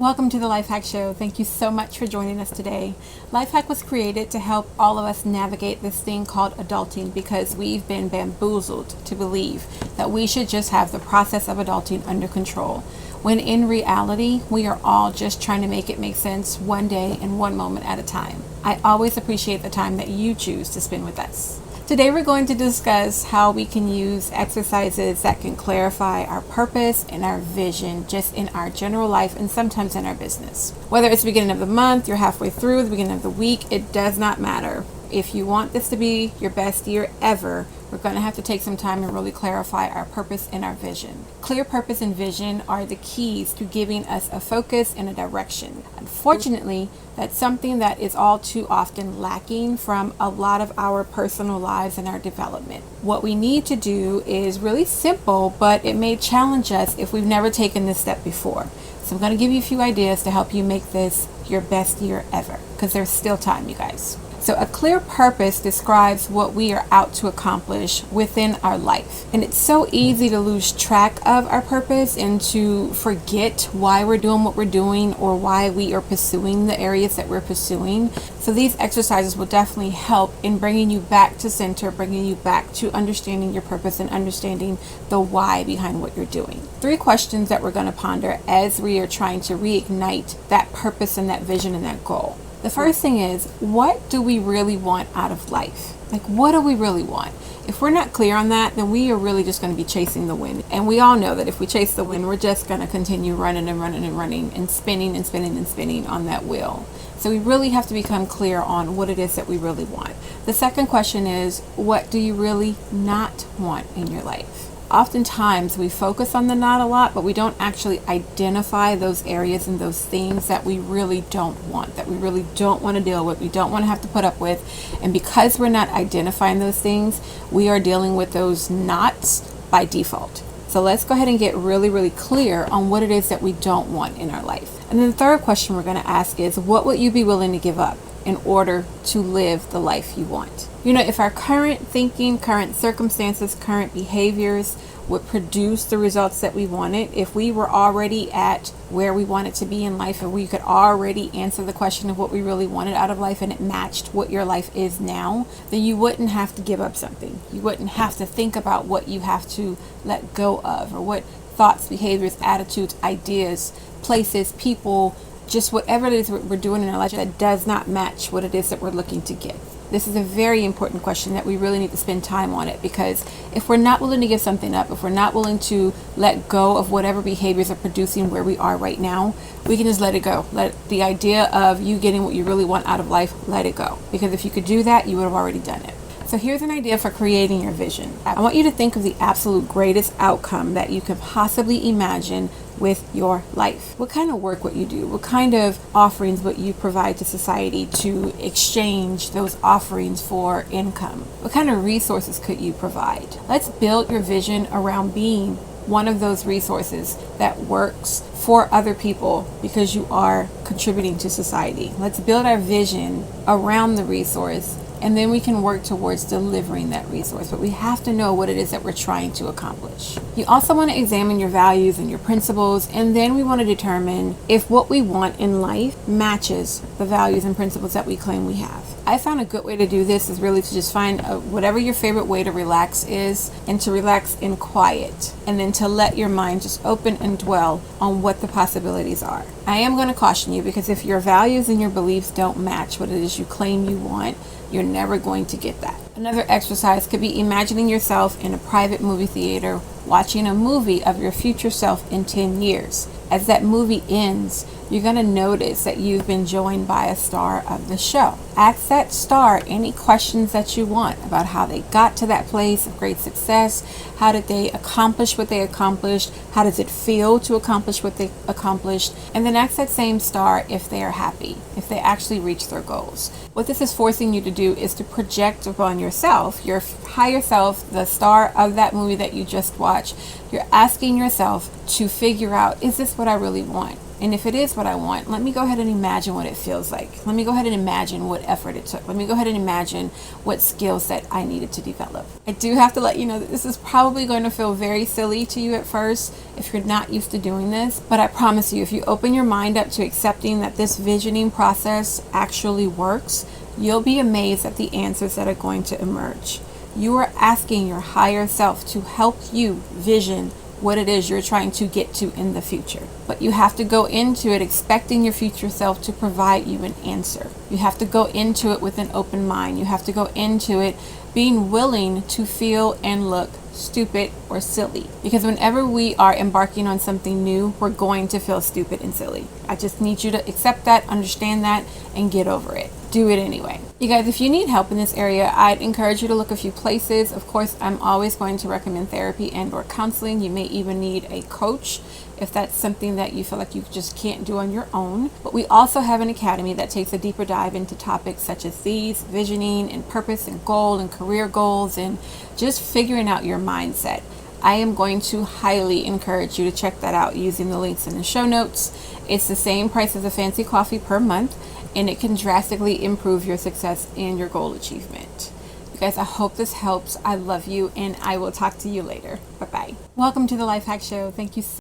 Welcome to the LifeHack Show. Thank you so much for joining us today. LifeHack was created to help all of us navigate this thing called adulting because we've been bamboozled to believe that we should just have the process of adulting under control, when in reality, we are all just trying to make it make sense one day and one moment at a time. I always appreciate the time that you choose to spend with us. Today we're going to discuss how we can use exercises that can clarify our purpose and our vision just in our general life and sometimes in our business. Whether it's the beginning of the month, you're halfway through, the beginning of the week, it does not matter. If you want this to be your best year ever, we're going to have to take some time and really clarify our purpose and our vision. Clear purpose and vision are the keys to giving us a focus and a direction. Unfortunately, that's something that is all too often lacking from a lot of our personal lives and our development. What we need to do is really simple, but it may challenge us if we've never taken this step before. So I'm going to give you a few ideas to help you make this your best year ever, because there's still time, you guys. So a clear purpose describes what we are out to accomplish within our life. And it's so easy to lose track of our purpose and to forget why we're doing what we're doing or why we are pursuing the areas that we're pursuing. So these exercises will definitely help in bringing you back to center, bringing you back to understanding your purpose and understanding the why behind what you're doing. 3 questions that we're going to ponder as we are trying to reignite that purpose and that vision and that goal. The first thing is, what do we really want out of life? Like, what do we really want? If we're not clear on that, then we are really just going to be chasing the wind. And we all know that if we chase the wind, we're just going to continue running and running and running and spinning and spinning and spinning on that wheel. So we really have to become clear on what it is that we really want. The second question is, what do you really not want in your life? Oftentimes we focus on the not a lot, but we don't actually identify those areas and those things that we really don't want, that we really don't want to deal with, we don't want to have to put up with. And because we're not identifying those things, we are dealing with those nots by default. So let's go ahead and get really clear on what it is that we don't want in our life. And then the third question we're going to ask is, what would you be willing to give up in order to live the life you want? You know, if our current thinking, current circumstances, current behaviors would produce the results that we wanted, if we were already at where we wanted to be in life and we could already answer the question of what we really wanted out of life and it matched what your life is now, then you wouldn't have to give up something. You wouldn't have to think about what you have to let go of, or what thoughts, behaviors, attitudes, ideas, places, people, just whatever it is we're doing in our life that does not match what it is that we're looking to get. This is a very important question that we really need to spend time on it, because if we're not willing to give something up, if we're not willing to let go of whatever behaviors are producing where we are right now, we can just let it go. Let the idea of you getting what you really want out of life, let it go. Because if you could do that, you would have already done it. So here's an idea for creating your vision. I want you to think of the absolute greatest outcome that you could possibly imagine with your life. What kind of work would you do? What kind of offerings would you provide to society to exchange those offerings for income? What kind of resources could you provide? Let's build your vision around being one of those resources that works for other people because you are contributing to society. Let's build our vision around the resource, and then we can work towards delivering that resource. But we have to know what it is that we're trying to accomplish. You also want to examine your values and your principles, and then we want to determine if what we want in life matches the values and principles that we claim we have. I found a good way to do this is really to just find whatever your favorite way to relax is, and to relax in quiet, and then to let your mind just open and dwell on what the possibilities are. I am going to caution you, because if your values and your beliefs don't match what it is you claim you want, you're never going to get that. Another exercise could be imagining yourself in a private movie theater watching a movie of your future self in 10 years. As that movie ends, you're going to notice that you've been joined by a star of the show. Ask that star any questions that you want about how they got to that place of great success. How did they accomplish what they accomplished? How does it feel to accomplish what they accomplished? And then ask that same star if they are happy, if they actually reach their goals. What this is forcing you to do is to project upon yourself, your higher self, the star of that movie that you just watched. You're asking yourself to figure out, is this what I really want? And if it is what I want, let me go ahead and imagine what it feels like. Let me go ahead and imagine what effort it took. Let me go ahead and imagine what skills that I needed to develop. I do have to let you know that this is probably going to feel very silly to you at first if you're not used to doing this, but I promise you, if you open your mind up to accepting that this visioning process actually works, you'll be amazed at the answers that are going to emerge. You are asking your higher self to help you vision what it is you're trying to get to in the future. But you have to go into it expecting your future self to provide you an answer. You have to go into it with an open mind. You have to go into it being willing to feel and look stupid or silly. Because whenever we are embarking on something new, we're going to feel stupid and silly. I just need you to accept that, understand that, and get over it. Do it anyway. You guys, if you need help in this area, I'd encourage you to look a few places. Of course, I'm always going to recommend therapy and or counseling. You may even need a coach if that's something that you feel like you just can't do on your own. But we also have an academy that takes a deeper dive into topics such as these, visioning and purpose and goal and career goals and just figuring out your mindset. I am going to highly encourage you to check that out using the links in the show notes. It's the same price as a fancy coffee per month, and it can drastically improve your success and your goal achievement. You guys, I hope this helps. I love you, and I will talk to you later. Bye-bye. Welcome to the Life Hack Show. Thank you so